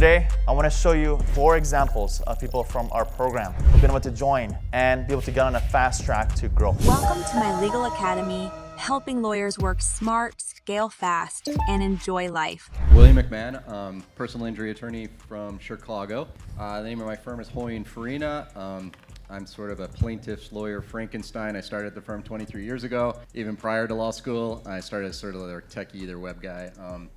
Today, I want to show you 4 examples of people from our program who've been able to join and be able to get on a fast track to grow. Welcome to my legal academy, helping lawyers work smart, scale fast, and enjoy life. William McMahon, personal injury attorney from Chicago. The name of my firm is Hoy & Farina. I'm sort of a plaintiff's lawyer Frankenstein. I started at the firm 23 years ago. Even prior to law school, I started as sort of their techie, their web guy,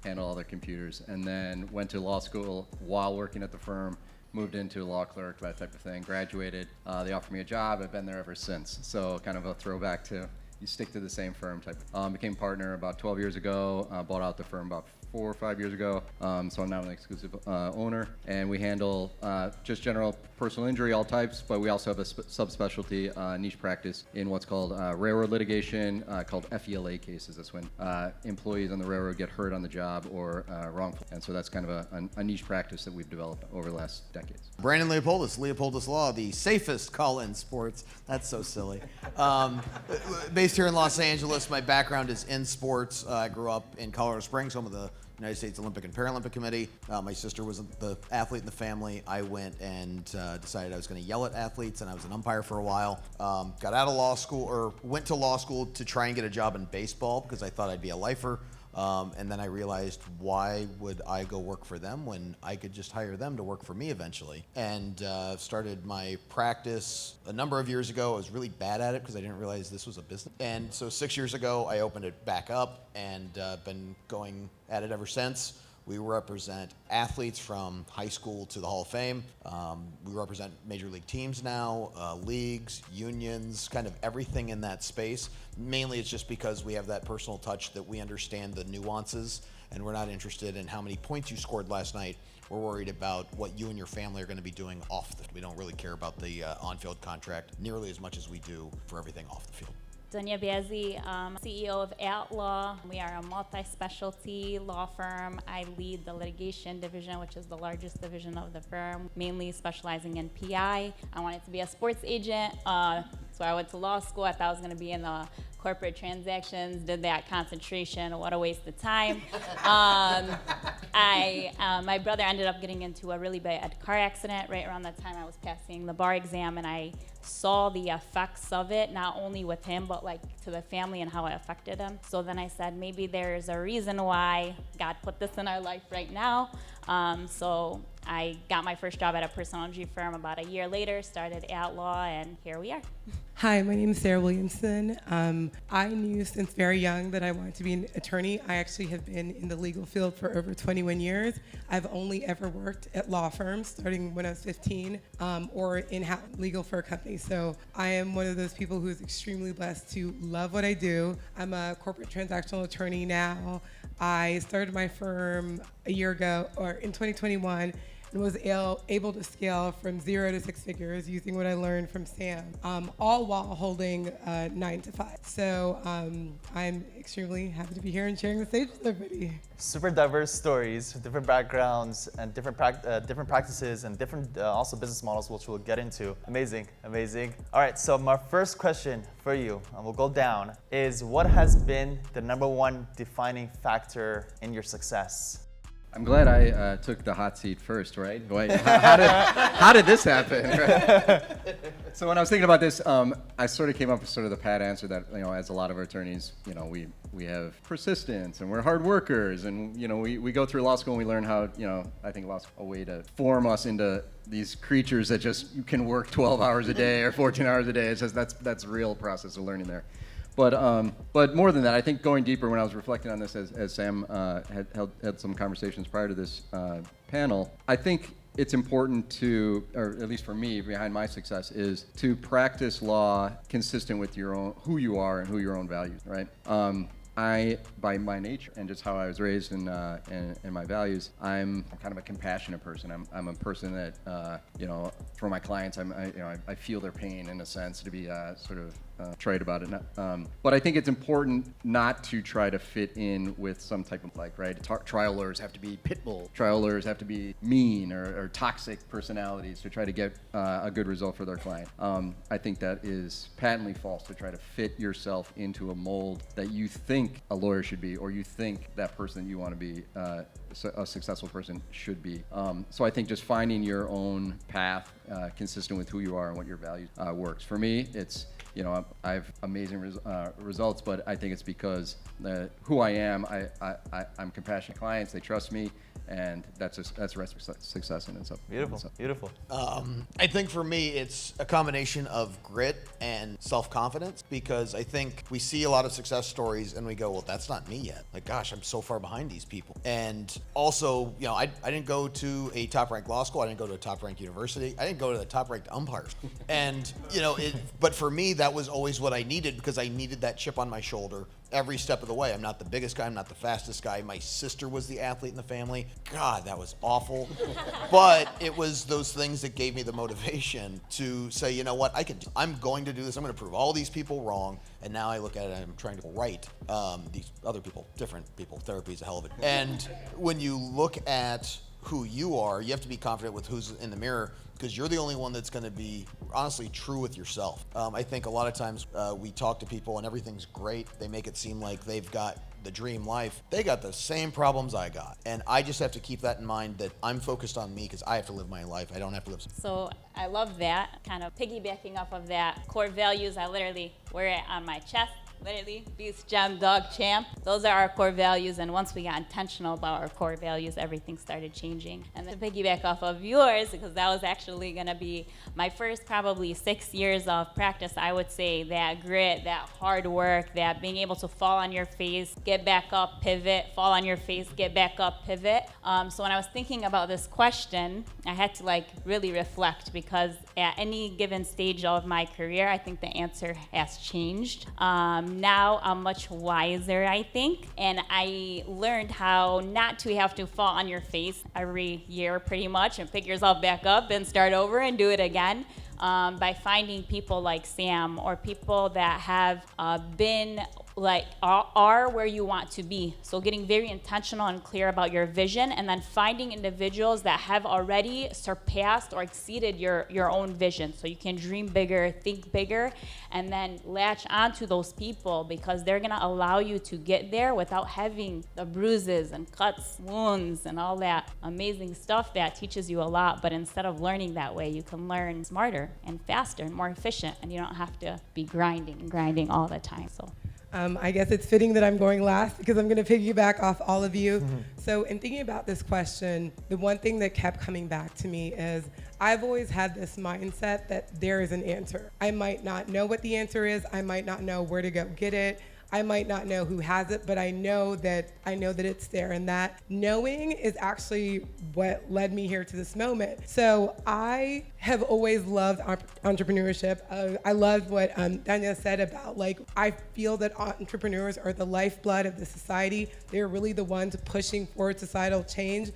handle all their computers, and then went to law school while working at the firm, moved into law clerk, that type of thing, graduated. They offered me a job. I've been there ever since. So kind of a throwback to you stick to the same firm type. Became partner about 12 years ago, bought out the firm about 4 or 5 years ago. So I'm now an exclusive owner, and we handle just general personal injury, all types, but we also have a subspecialty niche practice in what's called railroad litigation, called FELA cases. That's when employees on the railroad get hurt on the job or wrongful. And so that's kind of a niche practice that we've developed over the last decades. Brandon Leopoldis Law, the safest call in sports. That's so silly. Based here in Los Angeles, my background is in sports. I grew up in Colorado Springs, home of the United States Olympic and Paralympic Committee. My sister was the athlete in the family. I went and decided I was going to yell at athletes, and I was an umpire for a while. Got out of law school, or went to law school to try and get a job in baseball because I thought I'd be a lifer. And then I realized, why would I go work for them when I could just hire them to work for me eventually? And started my practice a number of years ago. I was really bad at it because I didn't realize this was a business. And so 6 years ago, I opened it back up and been going at it ever since. We represent athletes from high school to the Hall of Fame. We represent major league teams now, leagues, unions, kind of everything in that space. Mainly it's just because we have that personal touch that we understand the nuances, and we're not interested in how many points you scored last night. We're worried about what you and your family are going to be doing off the field. We don't really care about the on-field contract nearly as much as we do for everything off the field. Dunya Bazzi, CEO of Outlaw. We are a multi-specialty law firm. I lead the litigation division, which is the largest division of the firm, mainly specializing in PI. I wanted to be a sports agent, so I went to law school. I thought I was going to be in the corporate transactions, did that concentration. What a waste of time. My brother ended up getting into a really bad car accident right around the time I was passing the bar exam, and I saw the effects of it, not only with him, but like to the family and how it affected him. So then I said, maybe there's a reason why God put this in our life right now. So I got my first job at a personal injury firm about a year later, started Outlaw, and here we are. Hi, my name is Sarah Williamson. I knew since very young that I wanted to be an attorney. I actually have been in the legal field for over 21 years. I've only ever worked at law firms, starting when I was 15, or in-house legal for a company. So I am one of those people who's extremely blessed to love what I do. I'm a corporate transactional attorney now. I started my firm a year ago, or in 2021, and was able to scale from 0 to 6 figures using what I learned from Sam, all while holding 9 to 5. So I'm extremely happy to be here and sharing the stage with everybody. Super diverse stories, different backgrounds, and different practices, and different also business models, which we'll get into. Amazing, amazing. All right, so my first question for you, and we'll go down, is what has been the #1 defining factor in your success? I'm glad I took the hot seat first, right? Wait, how did this happen? Right? So when I was thinking about this, I sort of came up with sort of the pat answer that, as a lot of our attorneys, we have persistence and we're hard workers, and we go through law school and we learn how, I think law's a way to form us into these creatures that just you can work 12 hours a day or 14 hours a day. It's just that's a real process of learning there. But more than that, I think going deeper, when I was reflecting on this, as Sam had some conversations prior to this panel, I think it's important to, or at least for me, behind my success, is to practice law consistent with your own, who you are and who your own values, right? I, by my nature and just how I was raised and my values, I'm kind of a compassionate person. I'm a person that, for my clients, I feel their pain in a sense, to be sort of trite about it. But I think it's important not to try to fit in with some type of trial lawyers have to be pit bull. Trial lawyers have to be mean or toxic personalities to try to get a good result for their client. I think that is patently false, to try to fit yourself into a mold that you think think a lawyer should be, or you think that person you want to be a successful person should be. So I think just finding your own path consistent with who you are and what your values works. For me, it's, you know, I have amazing results, but I think it's because who I am. I'm compassionate clients. They trust me, and that's a recipe for success in itself. Beautiful, beautiful. I think for me, it's a combination of grit and self-confidence, because I think we see a lot of success stories and we go, well, that's not me yet. Like, gosh, I'm so far behind these people. And also, you know, I didn't go to a top-ranked law school. I didn't go to a top-ranked university. I didn't go to the top-ranked umpires. And, you know, but for me, that was always what I needed, because I needed that chip on my shoulder every step of the way. I'm not the biggest guy. I'm not the fastest guy. My sister was the athlete in the family. God, that was awful. But it was those things that gave me the motivation to say, you know what, I'm going to do this. I'm going to prove all these people wrong. And now I look at it and I'm trying to right these other people, different people. Therapy is a hell of it. And when you look at who you are, you have to be confident with who's in the mirror, because you're the only one that's going to be honestly true with yourself. I think a lot of times we talk to people and everything's great. They make it seem like they've got the dream life. They got the same problems I got. And I just have to keep that in mind, that I'm focused on me, because I have to live my life. I don't have to live. So I love that. Kind of piggybacking off of that, core values, I literally wear it on my chest. Literally, beast, gem, dog, champ. Those are our core values, and once we got intentional about our core values, everything started changing. And then to piggyback off of yours, because that was actually gonna be my first probably 6 years of practice, I would say that grit, that hard work, that being able to fall on your face, get back up, pivot, fall on your face, get back up, pivot. So when I was thinking about this question, I had to really reflect, because at any given stage of my career, I think the answer has changed. Now I'm much wiser, I think, and I learned how not to have to fall on your face every year pretty much and pick yourself back up and start over and do it again. By finding people like Sam, or people that have been are where you want to be. So getting very intentional and clear about your vision, and then finding individuals that have already surpassed or exceeded your own vision. So you can dream bigger, think bigger, and then latch onto those people, because they're gonna allow you to get there without having the bruises and cuts, wounds, and all that amazing stuff that teaches you a lot. But instead of learning that way, you can learn smarter and faster and more efficient, and you don't have to be grinding all the time. So. I guess it's fitting that I'm going last, because I'm going to piggyback off all of you. So in thinking about this question, the one thing that kept coming back to me is I've always had this mindset that there is an answer. I might not know what the answer is. I might not know where to go get it. I might not know who has it, but I know that it's there, and that knowing is actually what led me here to this moment. So I have always loved entrepreneurship. I loved what Danya said about, I feel that entrepreneurs are the lifeblood of the society. They're really the ones pushing forward societal change.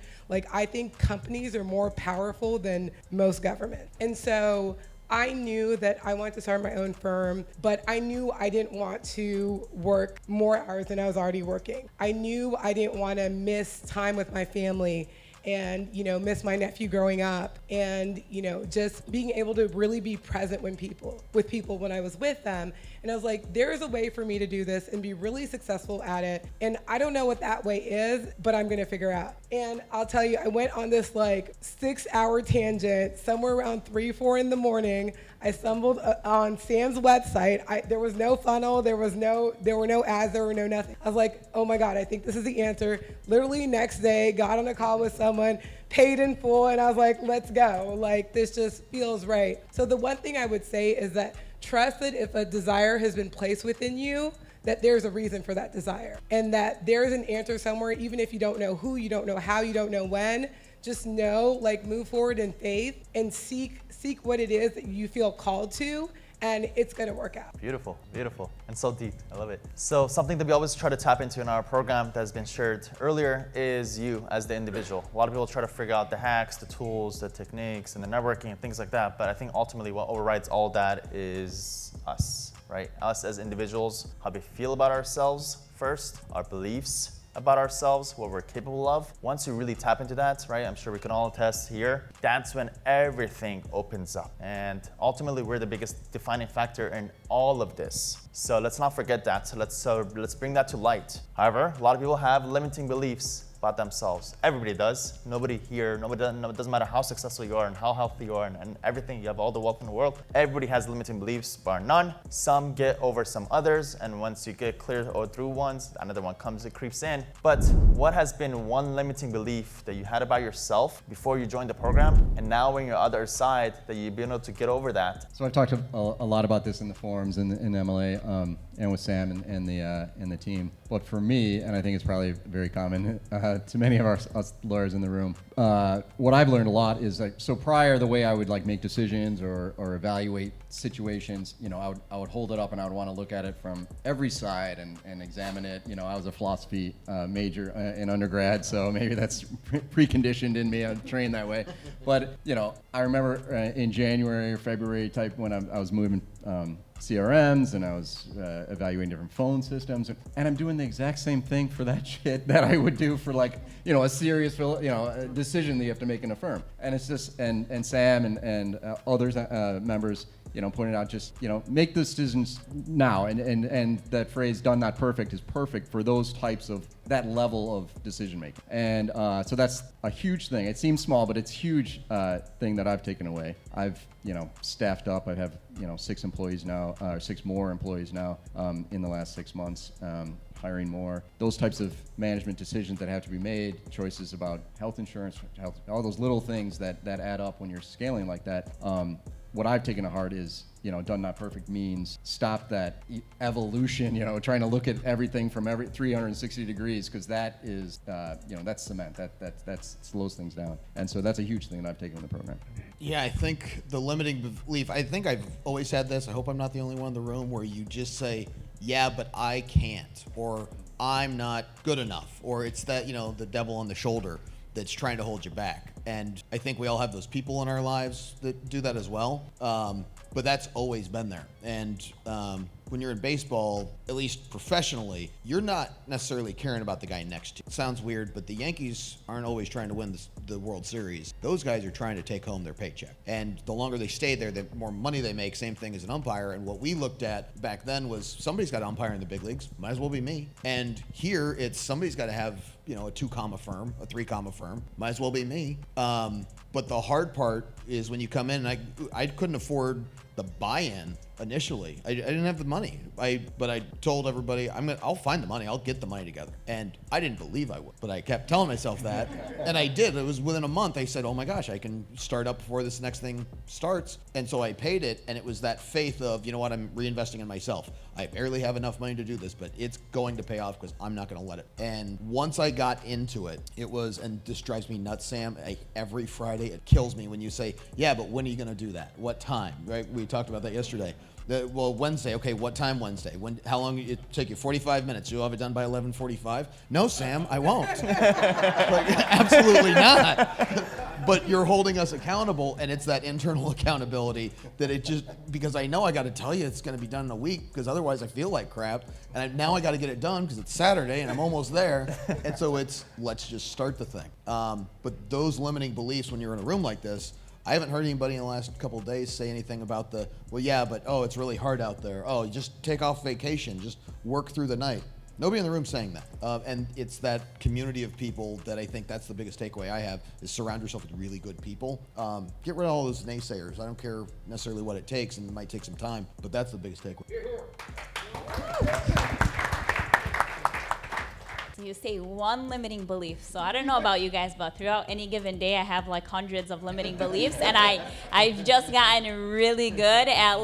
I think companies are more powerful than most government. And so I knew that I wanted to start my own firm, but I knew I didn't want to work more hours than I was already working. I knew I didn't want to miss time with my family and, miss my nephew growing up, and, just being able to really be present with people when I was with them. And I was like, there is a way for me to do this and be really successful at it. And I don't know what that way is, but I'm gonna figure out. And I'll tell you, I went on this 6-hour tangent somewhere around 3-4 in the morning. I stumbled on Sam's website. There was no funnel, there were no ads, there were no nothing. I was like, oh my God, I think this is the answer. Literally next day, got on a call with someone, paid in full, and I was like, let's go. This just feels right. So the one thing I would say is that trust that if a desire has been placed within you, that there's a reason for that desire, and that there's an answer somewhere, even if you don't know who, you don't know how, you don't know when. Just know, move forward in faith and seek what it is that you feel called to, and it's gonna work out. Beautiful, beautiful, and so deep. I love it. So something that we always try to tap into in our program that has been shared earlier is you as the individual. A lot of people try to figure out the hacks, the tools, the techniques, and the networking and things like that, but I think ultimately what overrides all that is us, right? Us as individuals, how we feel about ourselves first, our beliefs, about ourselves, what we're capable of, once you really tap into that, right, I'm sure we can all attest here, that's when everything opens up. And ultimately, we're the biggest defining factor in all of this. So let's not forget that. So let's bring that to light. However, a lot of people have limiting beliefs about themselves. Everybody does. Nobody here, it doesn't matter how successful you are and how healthy you are and everything, you have all the wealth in the world. Everybody has limiting beliefs, bar none. Some get over some others, and once you get clear or through ones, another one comes, it creeps in. But what has been one limiting belief that you had about yourself before you joined the program, and now when you're on the other side, that you've been able to get over that? So I've talked a lot about this in the forums in MLA and with Sam and the team. But for me, and I think it's probably very common to many of us lawyers in the room, what I've learned a lot is like, so prior, the way I would like make decisions or evaluate situations, I would hold it up and I would want to look at it from every side and examine it. I was a philosophy major in undergrad, so maybe that's preconditioned in me. I'm trained that way. But I remember in January or February type when I was moving CRMs and I was evaluating different phone systems, and I'm doing the exact same thing for that shit that I would do for like a serious a decision that you have to make in a firm. And it's just and Sam and others members pointed out, just make those decisions now, and that phrase "done not perfect" is perfect for those types of that level of decision making. And so that's a huge thing. It seems small, but it's a huge thing that I've taken away. I've staffed up. I have 6 employees now, or 6 more employees now in the last 6 months. Hiring more, those types of management decisions that have to be made, choices about health insurance, all those little things that add up when you're scaling like that. What I've taken to heart is, done not perfect means stop that evolution, trying to look at everything from every 360 degrees, because that is, that's cement. That slows things down. And so that's a huge thing that I've taken in the program. Yeah, I think the limiting belief, I think I've always had this, I hope I'm not the only one in the room, where you just say, yeah, but I can't, or I'm not good enough, or it's that, the devil on the shoulder that's trying to hold you back. And I think we all have those people in our lives that do that as well. But that's always been there. And when you're in baseball, at least professionally, you're not necessarily caring about the guy next to you. It sounds weird, but the Yankees aren't always trying to win the World Series. Those guys are trying to take home their paycheck. And the longer they stay there, the more money they make. Same thing as an umpire. And what we looked at back then was somebody's got to umpire in the big leagues. Might as well be me. And here, it's somebody's got to have a 2 comma firm, a 3 comma firm. Might as well be me. But the hard part is when you come in, and I couldn't afford the buy-in initially. I didn't have the money. But I told everybody, I'll find the money. I'll get the money together. And I didn't believe I would, but I kept telling myself that, and I did. It was within a month. I said, "Oh my gosh, I can start up before this next thing starts." And so I paid it, and it was that faith of, I'm reinvesting in myself. I barely have enough money to do this, but it's going to pay off because I'm not going to let it. And once I got into it, it was, and this drives me nuts, Sam. Every Friday, it kills me when you say, "Yeah, but when are you going to do that? What time?" Right? We talked about that yesterday. Wednesday. Okay, what time Wednesday? How long it take you? 45 minutes. You'll have it done by 11:45? No, Sam, I won't. Absolutely not. But you're holding us accountable, and it's that internal accountability that because I know I got to tell you it's going to be done in a week, because otherwise I feel like crap. And now I got to get it done because it's Saturday and I'm almost there. And so let's just start the thing. But those limiting beliefs when you're in a room like this, I haven't heard anybody in the last couple of days say anything about it's really hard out there. Oh, just take off vacation, just work through the night. Nobody in the room saying that. And it's that community of people that I think that's the biggest takeaway I have, is surround yourself with really good people. Get rid of all those naysayers. I don't care necessarily what it takes, and it might take some time, but that's the biggest takeaway. You say one limiting belief. So I don't know about you guys, but throughout any given day, I have like hundreds of limiting beliefs, and I've just gotten really good at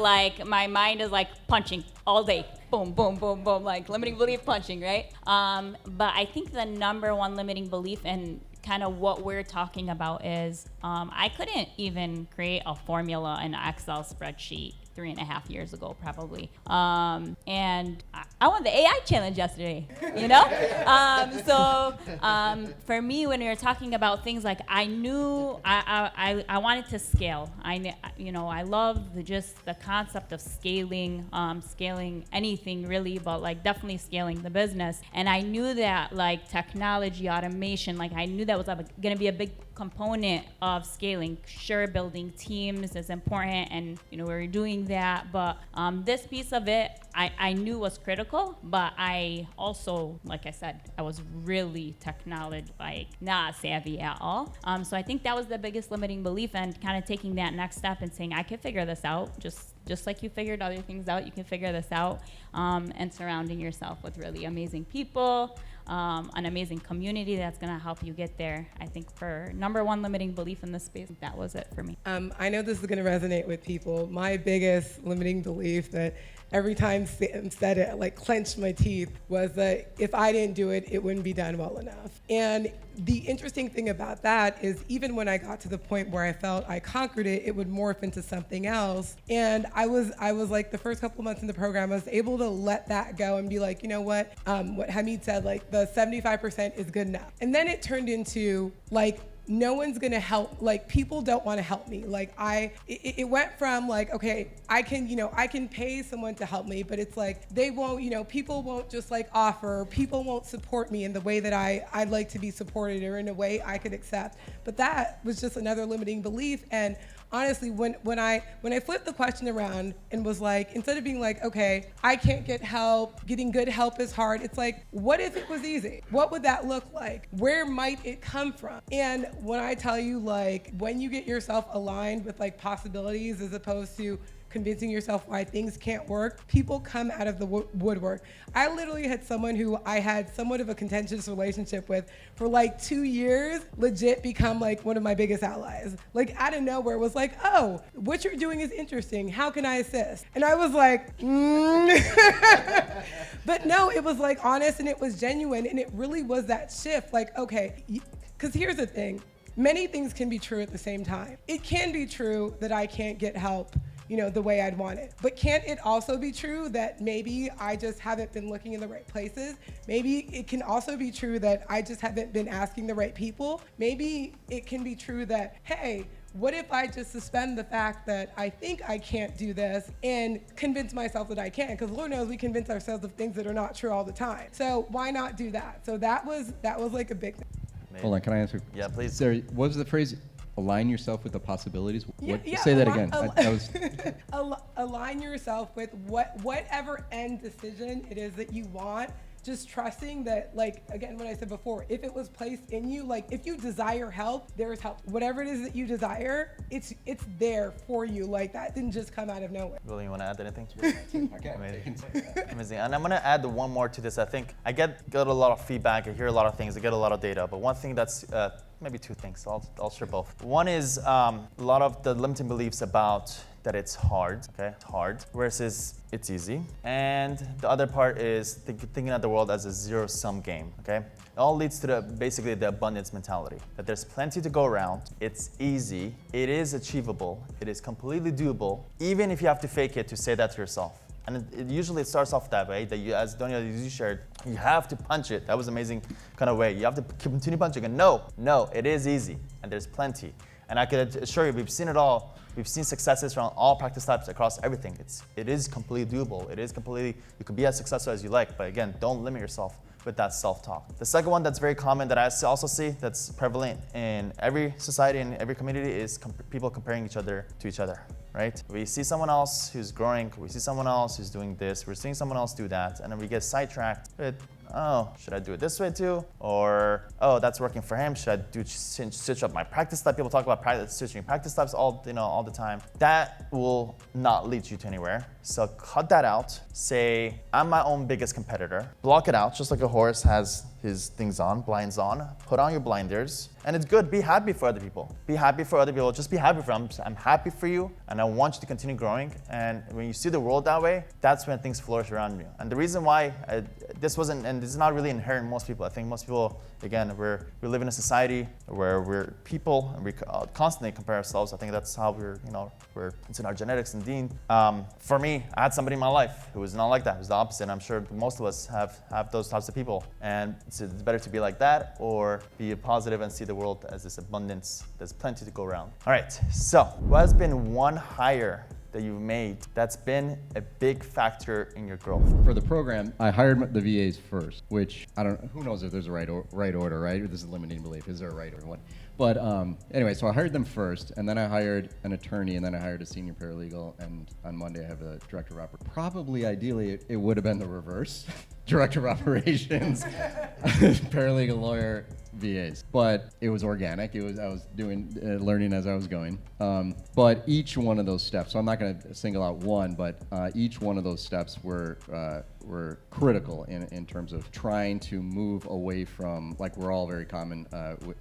my mind is like punching all day. Boom, boom, boom, boom, like limiting belief punching, right? But I think the number one limiting belief and kind of what we're talking about is I couldn't even create a formula in an Excel spreadsheet 3.5 years ago, probably. And I won the AI challenge yesterday, you know? For me, when you're talking about things like, I knew I wanted to scale. I love just the concept of scaling anything really, but like definitely scaling the business. And I knew that like technology, automation, like I knew that was going to be a big component of scaling. Sure, building teams is important, and we're doing that, but this piece of it I knew was critical, but I also, like I said, I was really technology not savvy at all. So I think that was the biggest limiting belief, and kind of taking that next step and saying I can figure this out, just like you figured other things out, you can figure this out, and surrounding yourself with really amazing people, an amazing community that's going to help you get there. I think for number one limiting belief in this space, that was it for me. I know this is going to resonate with people. My biggest limiting belief that every time Sam said it, I like clenched my teeth, was that if I didn't do it, it wouldn't be done well enough. And the interesting thing about that is even when I got to the point where I felt I conquered it, it would morph into something else. And I was like the first couple of months in the program, I was able to let that go and be like, you know what Hamid said, like the 75% is good enough. And then it turned into like, no one's gonna help, like people don't wanna help me. Like it went from like, okay, I can pay someone to help me, but it's like, they won't, people won't just like offer, people won't support me in the way that I'd like to be supported or in a way I could accept. But that was just another limiting belief. And honestly, when I flipped the question around and was like, instead of being like, okay, I can't get help, getting good help is hard, it's like, what if it was easy? What would that look like? Where might it come from? And when I tell you, like, when you get yourself aligned with like possibilities as opposed to convincing yourself why things can't work, people come out of the woodwork. I literally had someone who I had somewhat of a contentious relationship with for like 2 years, legit become like one of my biggest allies. Like out of nowhere was like, oh, what you're doing is interesting. How can I assist? And I was like, But no, it was like honest and it was genuine, and it really was that shift. Like, okay, because here's the thing. Many things can be true at the same time. It can be true that I can't get help the way I'd want it. But can't it also be true that maybe I just haven't been looking in the right places? Maybe it can also be true that I just haven't been asking the right people. Maybe it can be true that, hey, what if I just suspend the fact that I think I can't do this and convince myself that I can? Because Lord knows we convince ourselves of things that are not true all the time. So why not do that? So that was like a big thing. Maybe. Hold on, can I answer? Yeah, please. Sarah, what was the phrase? Align yourself with the possibilities. Say Say that that again. Align yourself with whatever end decision it is that you want. Just trusting that, like, again, what I said before, if it was placed in you, like, if you desire help, there's help. Whatever it is that you desire, it's there for you. Like, that didn't just come out of nowhere. William, you want to add anything? Okay. Amazing. Amazing. And I'm going to add one more to this. I think I get a lot of feedback. I hear a lot of things. I get a lot of data. But one thing that's maybe two things. I'll share both. One is a lot of the limiting beliefs about that it's hard, okay? It's hard, versus it's easy. And the other part is thinking of the world as a zero-sum game, okay? It all leads to basically the abundance mentality, that there's plenty to go around, it's easy, it is achievable, it is completely doable, even if you have to fake it to say that to yourself. And it usually starts off that way, that you, as Donia, as you shared, you have to punch it. That was an amazing kind of way. You have to continue punching, and no, it is easy, and there's plenty. And I can assure you, we've seen it all. We've seen successes from all practice types across everything. It is completely doable. It is completely, you can be as successful as you like, but again, don't limit yourself with that self-talk. The second one that's very common that I also see that's prevalent in every society and every community is people comparing each other to each other, right? We see someone else who's growing, we see someone else who's doing this, we're seeing someone else do that, and then we get sidetracked with, oh, should I do it this way too? Or, oh, that's working for him. Should I switch up my practice type? People talk about switching practice types all the time. That will not lead you to anywhere. So cut that out. Say, I'm my own biggest competitor. Block it out, just like a horse has his things on, blinds on. Put on your blinders. And it's good. Be happy for other people. Be happy for other people. Just be happy for them. I'm happy for you, and I want you to continue growing. And when you see the world that way, that's when things flourish around you. And the reason why this wasn't, and this is not really inherent in most people. I think most people, again, we live in a society where we're people and we constantly compare ourselves. I think that's how it's in our genetics and DNA. For me, I had somebody in my life who was not like that, who was the opposite. And I'm sure most of us have those types of people. And it's better to be like that or be positive and see the world as this abundance. There's plenty to go around. All right, so what has been one hire that you've made that's been a big factor in your growth? For the program, I hired the VAs first, which I don't. Who knows if there's a right order, right? This is limiting belief. Is there a right or what? But anyway, so I hired them first, and then I hired an attorney, and then I hired a senior paralegal, and on Monday I have a director of operations. Probably, ideally, it would have been the reverse: director of operations, paralegal, lawyer, VAs. But it was organic. I was doing learning as I was going. But each one of those steps. So I'm not going to single out one, but each one of those steps were critical in terms of trying to move away from, like we're all very common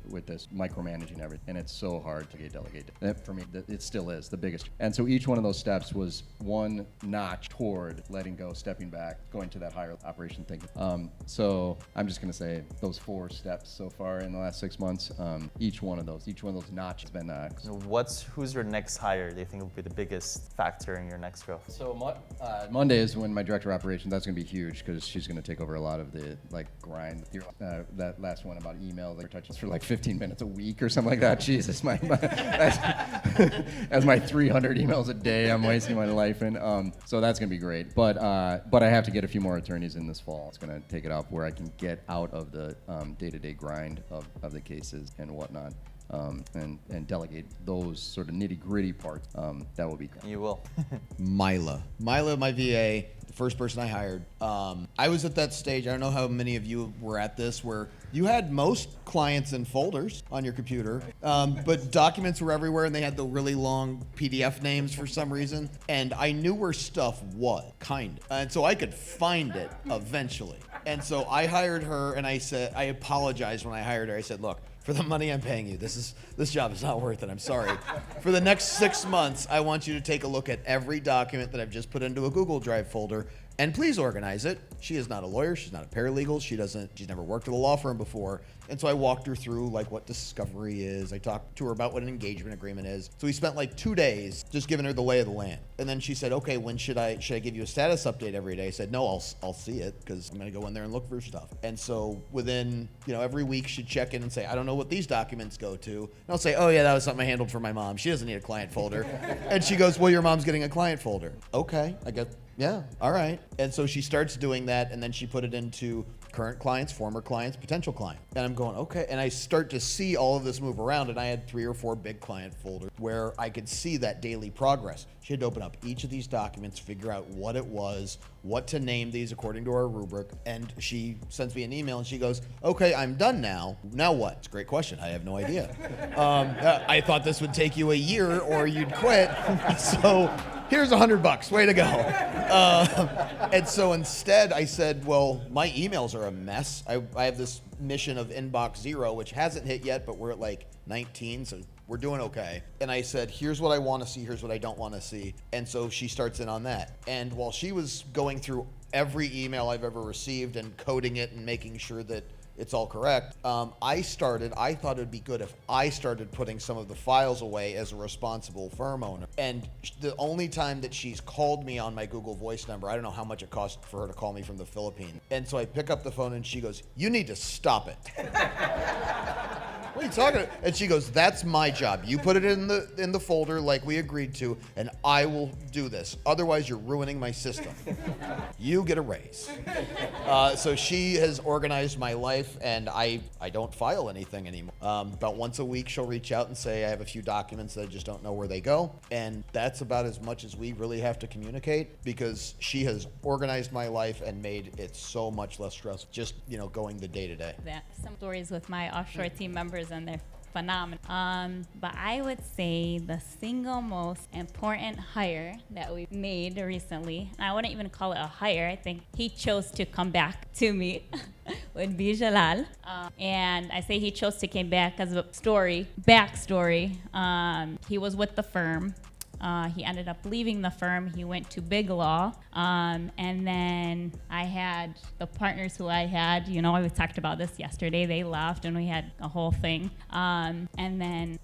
with this micromanaging everything, and it's so hard to delegate. For me, it still is the biggest. And so each one of those steps was one notch toward letting go, stepping back, going to that higher operation thinking. So I'm just going to say those 4 steps so far in the last 6 months. Each one of those notches has been. Who's your next hire? Do you think will be the biggest factor in your next growth? So Monday is when my director of operations. That's going to be huge because she's going to take over a lot of the grind. That last one about email, touches for 15 minutes a week or something like that. Jesus, that's my 300 emails a day I'm wasting my life in. So that's going to be great. But I have to get a few more attorneys in this fall. It's going to take it up where I can get out of the day-to-day grind of the cases and whatnot. And delegate those sort of nitty-gritty parts. That will be great. You will. Mila, my VA, the first person I hired. I was at that stage, I don't know how many of you were at this, where you had most clients in folders on your computer, but documents were everywhere and they had the really long PDF names for some reason. And I knew where stuff was, and so I could find it eventually. And so I hired her, and I apologized when I hired her. I said, look, for the money I'm paying you, this job is not worth it. I'm sorry. For the next 6 months, I want you to take a look at every document that I've just put into a Google Drive folder, and please organize it. She is not a lawyer. She's not a paralegal. She's never worked at a law firm before. And so I walked her through what discovery is. I talked to her about what an engagement agreement is. So we spent 2 days just giving her the lay of the land. And then she said, okay, when should I give you a status update every day? I said, no, I'll see it because I'm going to go in there and look for stuff. And so within, every week she'd check in and say, I don't know what these documents go to. And I'll say, oh yeah, that was something I handled for my mom. She doesn't need a client folder. And she goes, well, your mom's getting a client folder. Okay, I get, yeah, all right. And so she starts doing that, and then she put it into current clients, former clients, potential client. And I'm going, okay. And I start to see all of this move around, and I had 3 or 4 big client folders where I could see that daily progress. She had to open up each of these documents, figure out what it was, what to name these according to our rubric. And she sends me an email and she goes, okay, I'm done now. Now what? It's a great question. I have no idea. I thought this would take you a year or you'd quit. So here's $100. Way to go. And so instead I said, well, my emails are a mess. I have this mission of inbox 0, which hasn't hit yet, but we're at 19, so we're doing okay. And I said, here's what I want to see, here's what I don't want to see. And so she starts in on that. And while she was going through every email I've ever received and coding it and making sure that it's all correct, I thought it would be good if I started putting some of the files away as a responsible firm owner. And the only time that she's called me on my Google Voice number, I don't know how much it cost for her to call me from the Philippines. And so I pick up the phone and she goes, you need to stop it. What are you talking about? And she goes, that's my job. You put it in the folder like we agreed to, and I will do this. Otherwise, you're ruining my system. You get a raise. So she has organized my life, and I don't file anything anymore. About once a week, she'll reach out and say, I have a few documents that I just don't know where they go. And that's about as much as we really have to communicate, because she has organized my life and made it so much less stressful, just, going the day to day. Some stories with my offshore team members, and they're phenomenal. But I would say the single most important hire that we've made recently, and I wouldn't even call it a hire, I think he chose to come back to me, would be Jalal. And I say he chose to come back because of backstory. He was with the firm He ended up leaving the firm. He went to Big Law. And then I had the partners who I had, we talked about this yesterday. They left and we had a whole thing. And then,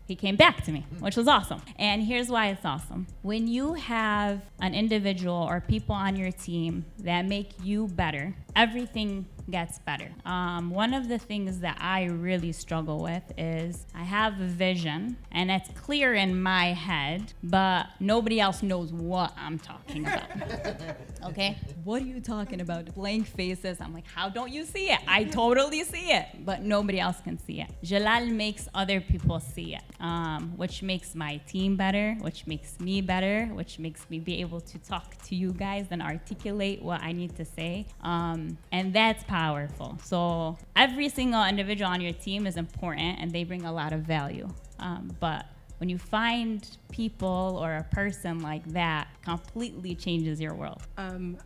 he came back to me, which was awesome. And here's why it's awesome. When you have an individual or people on your team that make you better, everything gets better. One of the things that I really struggle with is I have a vision and it's clear in my head, but nobody else knows what I'm talking about. Okay? What are you talking about? Blank faces. I'm like, how don't you see it? I totally see it, but nobody else can see it. Jalal makes other people see it, which makes my team better, which makes me better, which makes me be able to talk to you guys and articulate what I need to say. And that's powerful. So every single individual on your team is important and they bring a lot of value. But when you find people or a person like that, completely changes your world.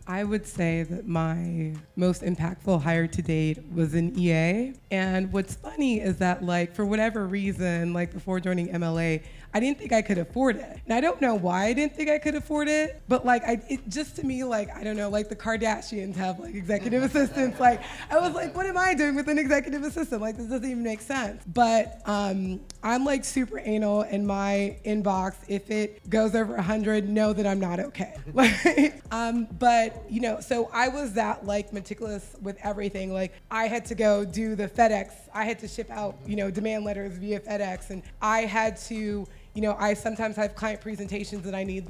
I would say that my most impactful hire to date was an EA. And what's funny is that, for whatever reason, before joining MLA, I didn't think I could afford it. And I don't know why I didn't think I could afford it, but it just to me, I don't know, the Kardashians have executive assistants. I was like, what am I doing with an executive assistant? This doesn't even make sense. But I'm super anal in my inbox. If it goes over 100, know that I'm not okay. But so I was that meticulous with everything. I had to go do the FedEx. I had to ship out, demand letters via FedEx, and I had to, I sometimes have client presentations that I need,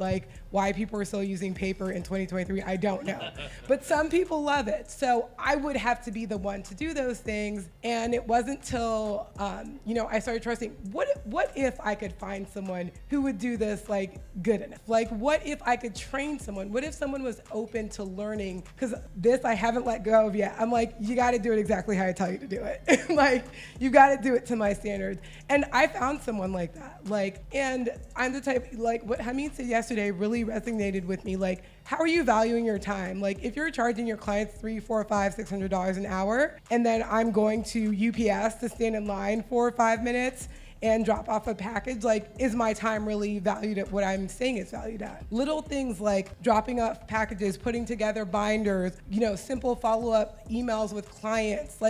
why people are still using paper in 2023, I don't know. But some people love it. So I would have to be the one to do those things. And it wasn't till, I started trusting, what if I could find someone who would do this good enough? What if I could train someone? What if someone was open to learning? Because this I haven't let go of yet. I'm you gotta do it exactly how I tell you to do it. You gotta do it to my standards. And I found someone like that. And I'm the type, what Hamid said yesterday really resonated with me. How are you valuing your time? If you're charging your clients $300, $400, $500, $600 an hour, and then I'm going to UPS to stand in line 4 or 5 minutes and drop off a package, is my time really valued at what I'm saying it's valued at? Little things like dropping off packages, putting together binders, simple follow-up emails with clients,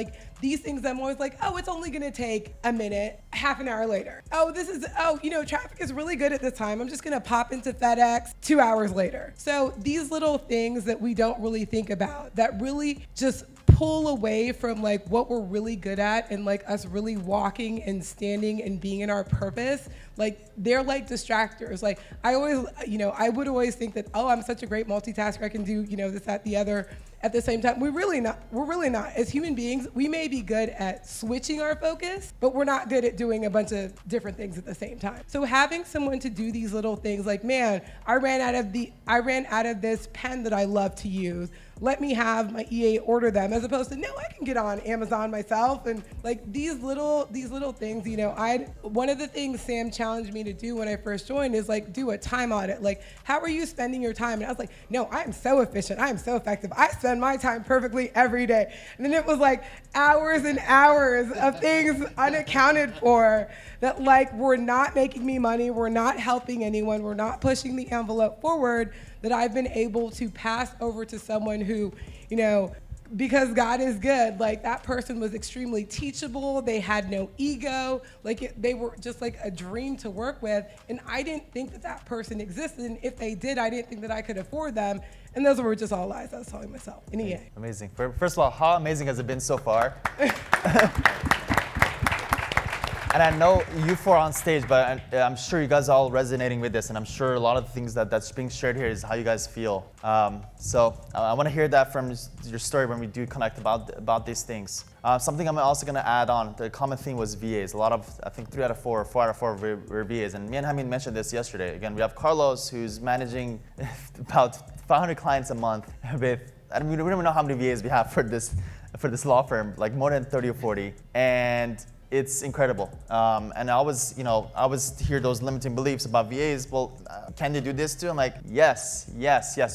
these things I'm always it's only gonna take a minute, half an hour later. Traffic is really good at this time. I'm just gonna pop into FedEx 2 hours later. So these little things that we don't really think about that really just pull away from what we're really good at and us really walking and standing and being in our purpose, they're distractors. I would always think that, I'm such a great multitasker, I can do, this, that, the other at the same time. We're really not. As human beings, we may be good at switching our focus, but we're not good at doing a bunch of different things at the same time. So having someone to do these little things man, I ran out of this pen that I love to use. Let me have my EA order them, as opposed to, no, I can get on Amazon myself. And these little things, one of the things Sam challenged me to do when I first joined is do a time audit. How are you spending your time? And I was no, I am so efficient. I am so effective. I spend my time perfectly every day. And then it was hours and hours of things unaccounted for that were not making me money, were not helping anyone, were not pushing the envelope forward, that I've been able to pass over to someone who, because God is good, that person was extremely teachable. They had no ego. They were just a dream to work with. And I didn't think that person existed. And if they did, I didn't think that I could afford them. And those were just all lies I was telling myself in EA. Amazing. First of all, how amazing has it been so far? And I know you four on stage, but I'm sure you guys are all resonating with this, and I'm sure a lot of the things that's being shared here is how you guys feel. So I want to hear that from your story when we do connect about these things. Something I'm also going to add on, the common theme was VAs. A lot of, I think 3 out of 4 or 4 out of 4 were VAs. And me and Hamid mentioned this yesterday. Again, we have Carlos, who's managing about 500 clients a month with, we don't even know how many VAs we have for this law firm, more than 30 or 40. And it's incredible. And I always hear those limiting beliefs about VAs. Well, can they do this too? I'm like, yes.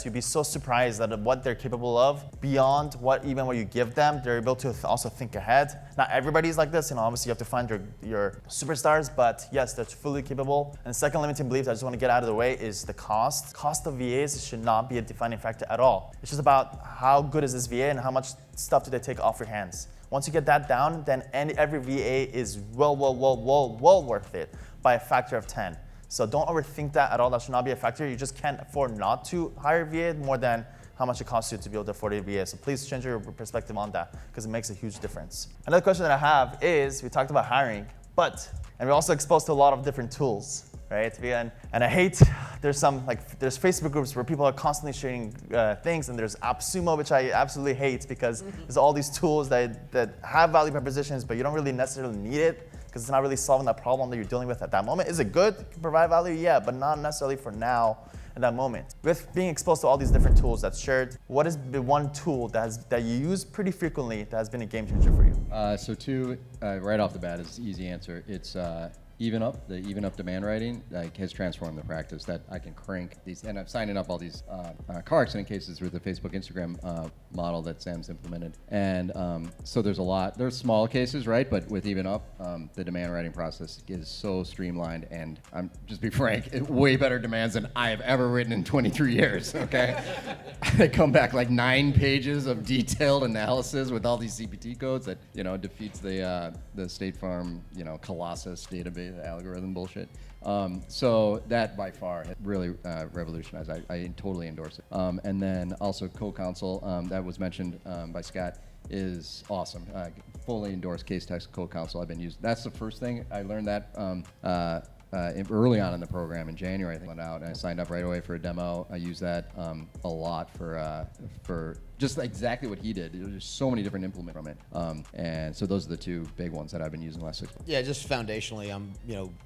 You'd be so surprised at what they're capable of beyond what you give them. They're able to also think ahead. Not everybody's like this. Obviously you have to find your superstars, but yes, they're fully capable. And the second limiting belief that I just want to get out of the way is the cost. Cost of VAs should not be a defining factor at all. It's just about how good is this VA and how much stuff do they take off your hands. Once you get that down, then every VA is well worth it by a factor of 10. So don't overthink that at all. That should not be a factor. You just can't afford not to hire a VA more than how much it costs you to be able to afford a VA. So please change your perspective on that because it makes a huge difference. Another question that I have is, we talked about hiring, and we're also exposed to a lot of different tools, right? And I hate, there's Facebook groups where people are constantly sharing things, and there's AppSumo, which I absolutely hate because there's all these tools that have value propositions, but you don't really necessarily need it because it's not really solving that problem that you're dealing with at that moment. Is it good? It can provide value? Yeah, but not necessarily for now in that moment. With being exposed to all these different tools that's shared, what is the one tool that you use pretty frequently that has been a game changer for you? So two, right off the bat is the easy answer. It's Even Up, the Even Up demand writing, has transformed the practice that I can crank these, and I'm signing up all these car accident cases with the Facebook, Instagram model that Sam's implemented. And so there's small cases, right? But with Even Up, the demand writing process is so streamlined, and I'm just be frank, way better demands than I have ever written in 23 years, okay? They come back like 9 pages of detailed analysis with all these CPT codes that, defeats the State Farm, Colossus database, the algorithm bullshit. So that by far really revolutionized. I totally endorse it. And then also co-counsel that was mentioned by Scott is awesome. Fully endorsed case text co-counsel. I've been using. That's the first thing I learned that early on in the program in January. I think went out and I signed up right away for a demo. I use that a lot for just exactly what he did. There's so many different implements from it, and so those are the two big ones that I've been using the last 6 months. Yeah, just foundationally,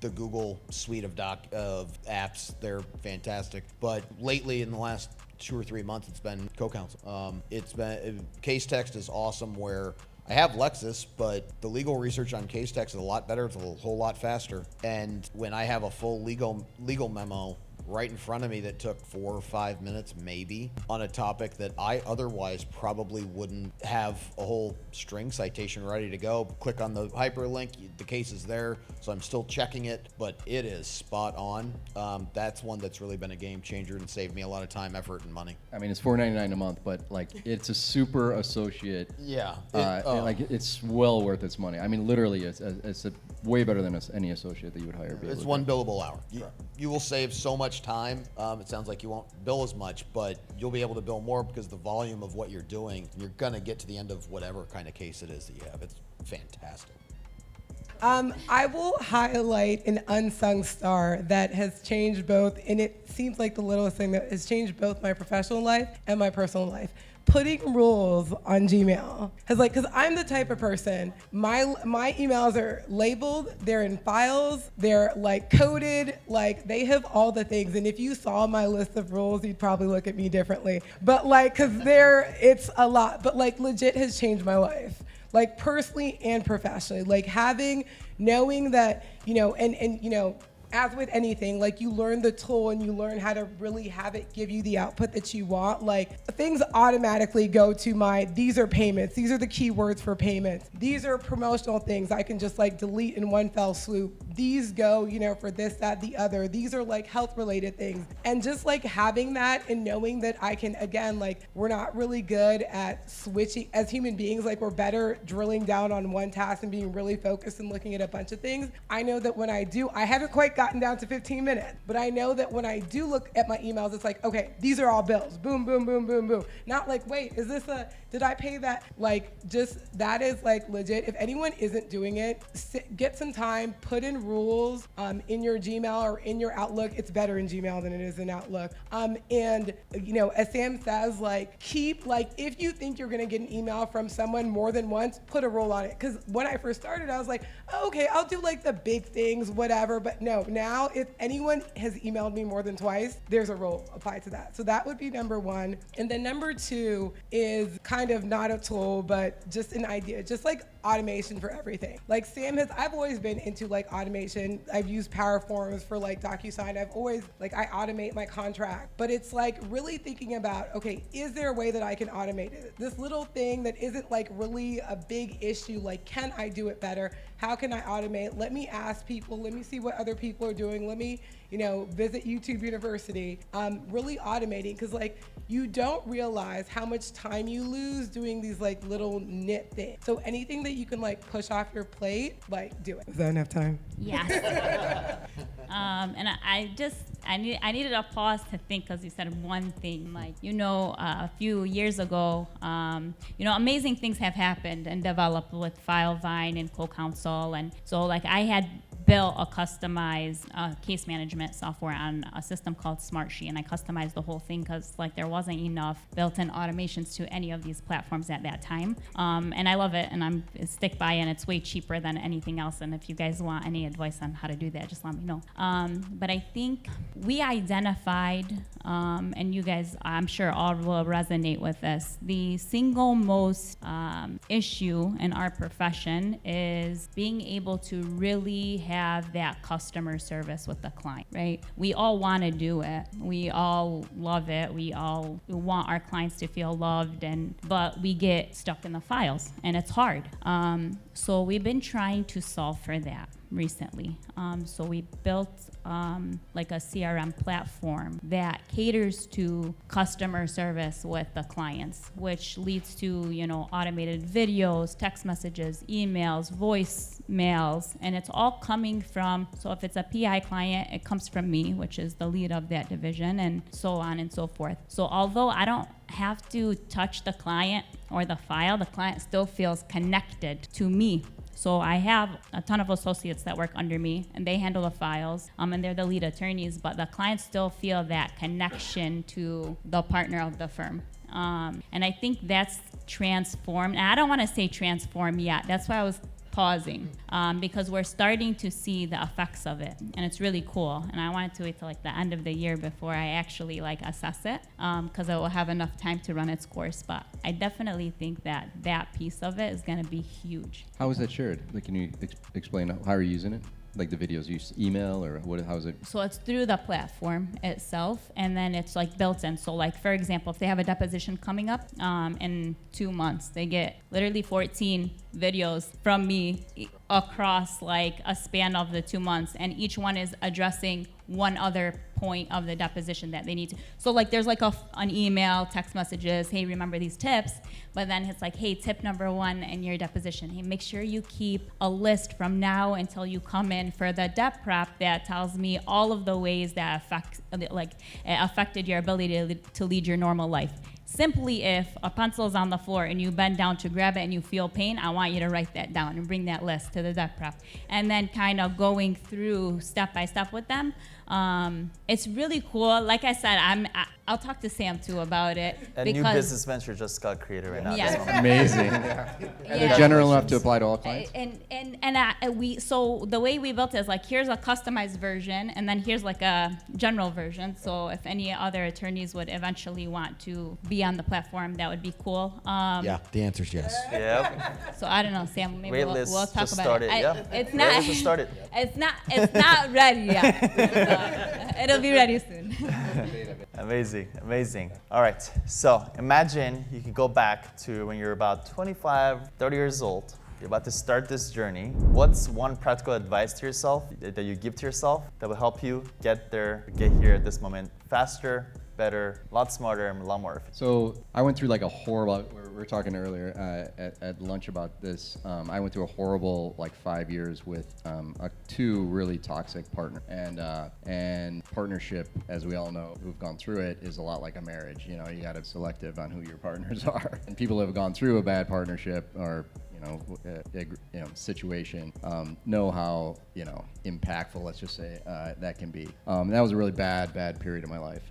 the Google suite of apps, they're fantastic. But lately, in the last 2 or 3 months, it's been co-counsel. Case text is awesome. Where I have Lexis, but the legal research on case text is a lot better. It's a whole lot faster. And when I have a full legal memo right in front of me that took 4 or 5 minutes maybe on a topic that I otherwise probably wouldn't have a whole string citation ready to go, click on the hyperlink, the case is there, so I'm still checking it, but it is spot on. That's one that's really been a game changer and saved me a lot of time, effort, and money. I mean, it's $4.99 a month, but it's a super associate. Yeah. It's well worth its money. I mean, literally, it's way better than any associate that you would hire. It's one billable hour. You will save so much time. It sounds like you won't bill as much, but you'll be able to bill more because the volume of what you're doing, you're gonna get to the end of whatever kind of case it is that you have. It's fantastic. I will highlight an unsung star that has changed both, and it seems like the littlest thing that has changed both my professional life and my personal life. Putting rules on Gmail because I'm the type of person, my emails are labeled, they're in files, they're coded, they have all the things. And if you saw my list of rules, you'd probably look at me differently. But it's a lot. But legit has changed my life, personally and professionally. Knowing that as with anything, you learn the tool and you learn how to really have it give you the output that you want. Things automatically go to these are payments. These are the keywords for payments. These are promotional things I can just delete in one fell swoop. These go, for this, that, the other. These are health related things. And just having that and knowing that I can, again, we're not really good at switching as human beings. We're better drilling down on one task and being really focused and looking at a bunch of things. I know that when I do, I haven't quite gotten down to 15 minutes, but I know that when I do look at my emails, it's okay, these are all bills. Boom, boom, boom, boom, boom. Not wait, is this did I pay that? That is legit. If anyone isn't doing it, get some time, put in rules in your Gmail or in your Outlook. It's better in Gmail than it is in Outlook. And as Sam says, keep, if you think you're gonna get an email from someone more than once, put a rule on it. Because when I first started, I was okay, I'll do the big things, whatever. But no, now if anyone has emailed me more than twice, there's a rule applied to that. So that would be number one. And then number two is kind of not a tool, but just an idea. Just automation for everything. Like I've always been into like automation. I've used Power Forms for like DocuSign. I've always, like, I automate my contract, but it's like really thinking about, okay, is there a way that I can automate it? This little thing that isn't like really a big issue, like, can I do it better? How can I automate? Let me ask people, let me see what other people are doing. Let me, visit YouTube University. Really automating, because like you don't realize how much time you lose doing these like little nit things. So anything that you can like push off your plate, like do it. Is that enough time? Yes. And I needed a pause to think, because you said one thing, like, a few years ago, amazing things have happened and developed with FileVine and CoCounsel. And so like I had built a customized case management software on a system called Smartsheet, and I customized the whole thing because like there wasn't enough built-in automations to any of these platforms at that time. And I love it, and I'm stick by, and it's way cheaper than anything else. And if you guys want any advice on how to do that, just let me know. But I think we identified, and you guys, I'm sure all will resonate with this, the single most issue in our profession is being able to really have that customer service with the client, right? We all want to do it. We all love it. We all want our clients to feel loved, but we get stuck in the files, and it's hard. So we've been trying to solve for that recently. So we built like a CRM platform that caters to customer service with the clients, which leads to, automated videos, text messages, emails, voicemails, and it's all coming from, so if it's a PI client, it comes from me, which is the lead of that division, and so on and so forth. So although I don't have to touch the client or the file, the client still feels connected to me. So I have a ton of associates that work under me, and they handle the files, and they're the lead attorneys, but the clients still feel that connection to the partner of the firm. And I think that's transformed. And I don't want to say transform yet. That's why I was pausing, because we're starting to see the effects of it, and it's really cool. And I wanted to wait till like the end of the year before I actually like assess it, because I will have enough time to run its course. But I definitely think that piece of it is going to be huge. How is that shared? Like, can you explain how you're using it? Like the videos, you email, or what? How is it? So it's through the platform itself, and then it's like built in. So like, for example, if they have a deposition coming up in 2 months, they get literally 14 videos from me across like a span of the 2 months, and each one is addressing one other point of the deposition that they need to. So like there's like an email, text messages, hey, remember these tips, but then it's like, hey, tip number 1 in your deposition, hey, make sure you keep a list from now until you come in for the dep prep that tells me all of the ways that affected your ability to lead your normal life. Simply, if a pencil is on the floor and you bend down to grab it and you feel pain, I want you to write that down and bring that list to the dep prep. And then kind of going through step by step with them. It's really cool. Like I said, I'll talk to Sam too about it. A new business venture just got created right now. Yeah. Amazing. And they're general enough to apply to all clients? So the way we built it is like, here's a customized version, and then here's like a general version. So if any other attorneys would eventually want to be on the platform, that would be cool. Yeah, the answer is yes. Yep. So I don't know, Sam, maybe we'll talk just about start it. It's not. Just start it. It's not ready yet. It'll be ready soon. Amazing. All right, so imagine you could go back to when you're about 25, 30 years old. You're about to start this journey. What's one practical advice to yourself that you give to yourself that will help you get here at this moment faster, better, a lot smarter, and a lot more efficient? So I went through like a horrible, we were talking earlier at lunch about this. I went through a horrible 5 years with 2 really toxic partners. And partnership, as we all know, who've gone through it, is a lot like a marriage. You got to be selective on who your partners are. And people who have gone through a bad partnership or situation, know how, impactful, let's just say, that can be. That was a really bad period of my life.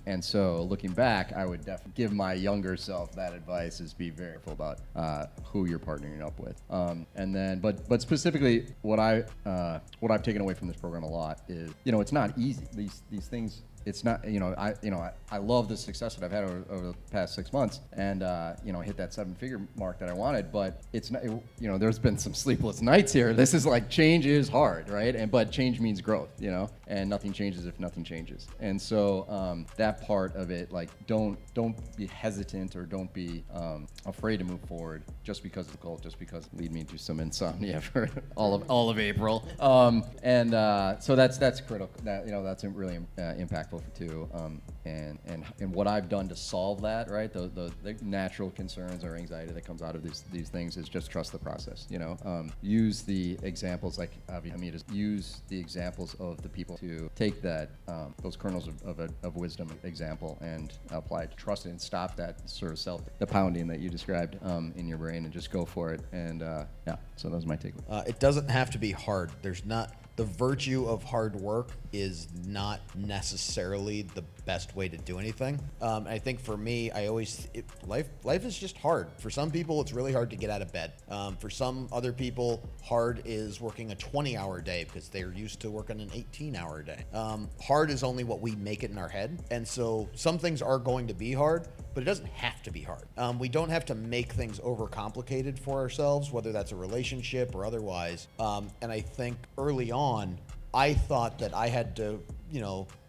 And so looking back, I would definitely give my younger self that advice, is be very careful about who you're partnering up with. And then, but specifically, what I've taken away from this program a lot is, it's not easy. These things it's not, I love the success that I've had over the past 6 months, and hit that 7-figure mark that I wanted. But it's not, there's been some sleepless nights here. This is like, change is hard, right? But change means growth, and nothing changes if nothing changes. And so that part of it, like, don't be hesitant, or don't be afraid to move forward just because of the goal, just because it lead me to some insomnia for all of April. So that's critical. That's really impactful too. And what I've done to solve that, right? The natural concerns or anxiety that comes out of these things is just trust the process. Use the examples, like Hamid, use the examples of the people to take that those kernels of wisdom example and apply it. Trust it and stop that sort of the pounding that you described in your brain, and just go for it. And so that was my takeaway. It doesn't have to be hard. The virtue of hard work is not necessarily the best way to do anything. I think for me, life is just hard. For some people, it's really hard to get out of bed. For some other people, hard is working a 20-hour day because they're used to working an 18-hour day. Hard is only what we make it in our head. And so some things are going to be hard, but it doesn't have to be hard. We don't have to make things overcomplicated for ourselves, whether that's a relationship or otherwise. And I think early on, I thought that I had to,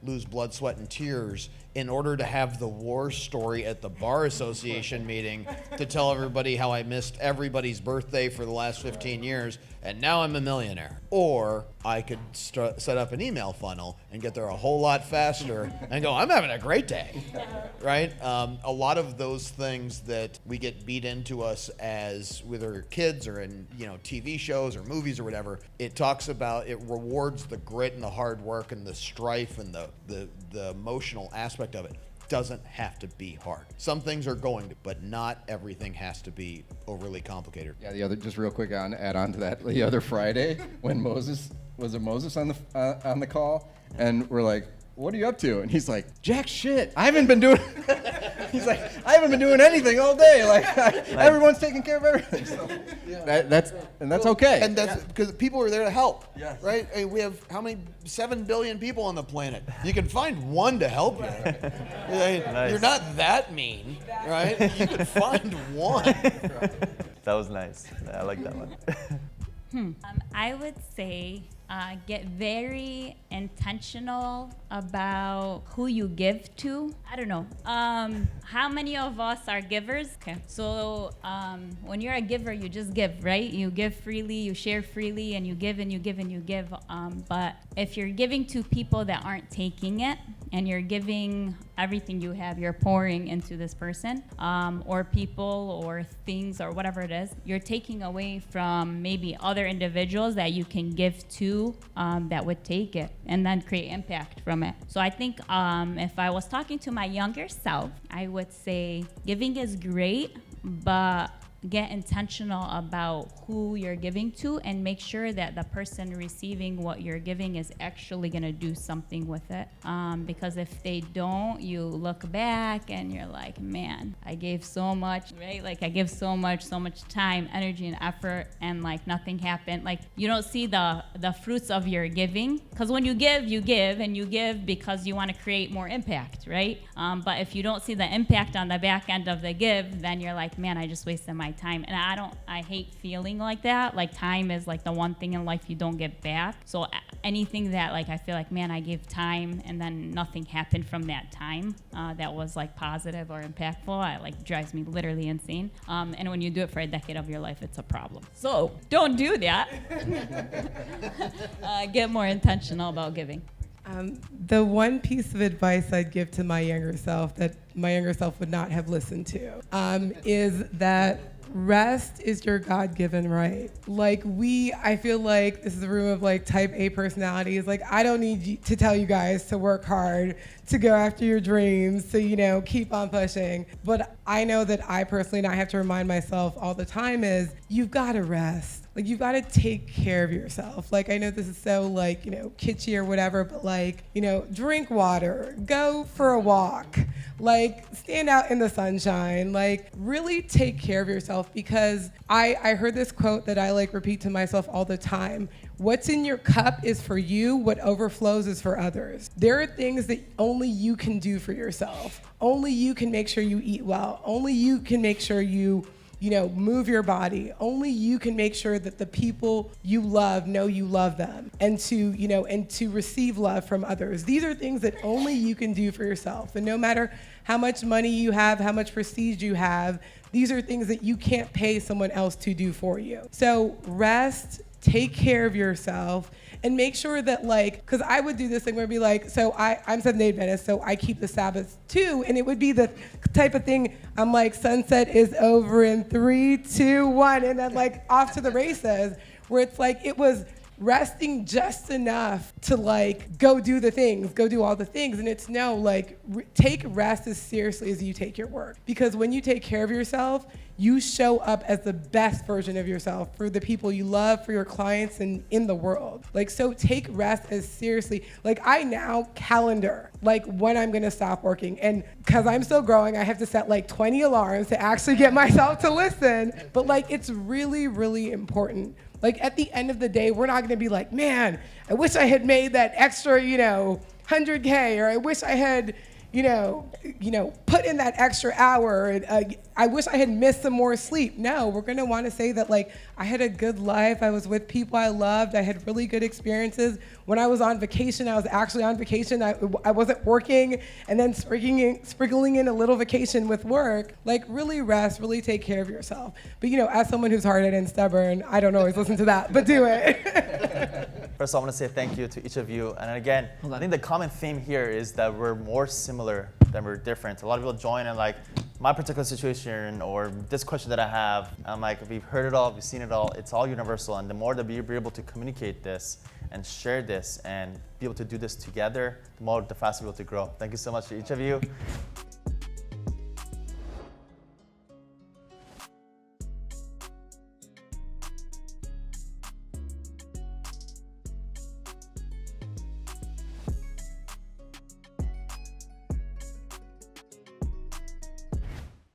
lose blood, sweat, and tears in order to have the war story at the bar association meeting to tell everybody how I missed everybody's birthday for the last 15 years, and now I'm a millionaire. Or I could set up an email funnel and get there a whole lot faster and go, I'm having a great day, right? A lot of those things that we get beat into us as whether kids or in TV shows or movies or whatever, it rewards the grit and the hard work and the strife and the emotional aspect of it. Doesn't have to be hard. Some things are going to, but not everything has to be overly complicated. Yeah, just real quick add on to that, the other Friday when Moses on the call, and we're like, what are you up to? And he's like, jack shit. I haven't been doing anything all day. Everyone's taking care of everything. So, that's okay. And that's because people are there to help, right? I mean, we have how many 7 billion people on the planet. You can find one to help you. Nice. You're not that mean, right? You can find one. That was nice. I like that one. I would say get very intentional about who you give to. I don't know. How many of us are givers? Okay. So when you're a giver, you just give, right? You give freely, you share freely, and you give and you give and you give. But if you're giving to people that aren't taking it, and you're giving everything you have, you're pouring into this person, or people, or things, or whatever it is, you're taking away from maybe other individuals that you can give to that would take it and then create impact from it. So I think if I was talking to my younger self, I would say giving is great, but get intentional about who you're giving to and make sure that the person receiving what you're giving is actually going to do something with it. Because if they don't, you look back and you're like, man, I gave so much, right? Like I give so much time, energy, and effort, and like nothing happened. Like you don't see the fruits of your giving, because when you give, and you give because you want to create more impact, right? But if you don't see the impact on the back end of the give, then you're like, man, I just wasted my time. And I hate feeling like that. Like time is like the one thing in life you don't get back. So anything that like I feel like, man, I gave time and then nothing happened from that time that was like positive or impactful, it like drives me literally insane. And when you do it for a decade of your life, it's a problem. So don't do that. Get more intentional about giving. The one piece of advice I'd give to my younger self that my younger self would not have listened to is that rest is your God-given right. Like I feel like this is a room of like type A personalities. Like I don't need to tell you guys to work hard, to go after your dreams, to, keep on pushing. But I know that I personally, and I have to remind myself all the time, is you've got to rest. Like you've got to take care of yourself. Like I know this is so like, kitschy or whatever, but like, drink water, go for a walk, like stand out in the sunshine, like really take care of yourself, because I heard this quote that I like repeat to myself all the time. What's in your cup is for you, what overflows is for others. There are things that only you can do for yourself. Only you can make sure you eat well. Only you can make sure you move your body. Only you can make sure that the people you love know you love them, and to receive love from others. These are things that only you can do for yourself. And no matter how much money you have, how much prestige you have, these are things that you can't pay someone else to do for you. So rest, take care of yourself, and make sure that because I would do this thing where it'd be like, so I'm Seventh-day Adventist, so I keep the Sabbath too, and it would be the type of thing, I'm like, sunset is over in 3, 2, 1, and then off to the races, where it's it was resting just enough to go do all the things. And it's take rest as seriously as you take your work. Because when you take care of yourself, you show up as the best version of yourself for the people you love, for your clients, and in the world. So take rest as seriously. I now calendar when I'm gonna stop working. And because I'm still growing, I have to set 20 alarms to actually get myself to listen. But it's really, really important. At the end of the day, we're not gonna be man, I wish I had made that extra, 100K, or I wish I had, put in that extra hour. I wish I had missed some more sleep. No, we're gonna wanna say that I had a good life, I was with people I loved, I had really good experiences. When I was on vacation, I was actually on vacation. I wasn't working and then sprinkling in a little vacation with work. Really rest, really take care of yourself. But as someone who's hard-headed and stubborn, I don't always listen to that, but do it. First of all, I want to say thank you to each of you. And again, I think the common theme here is that we're more similar than we're different. A lot of people join and my particular situation or this question that I have, I'm we've heard it all, we've seen it all, it's all universal. And the more that we're able to communicate this and share this and be able to do this together, the faster we're able to grow. Thank you so much to each of you.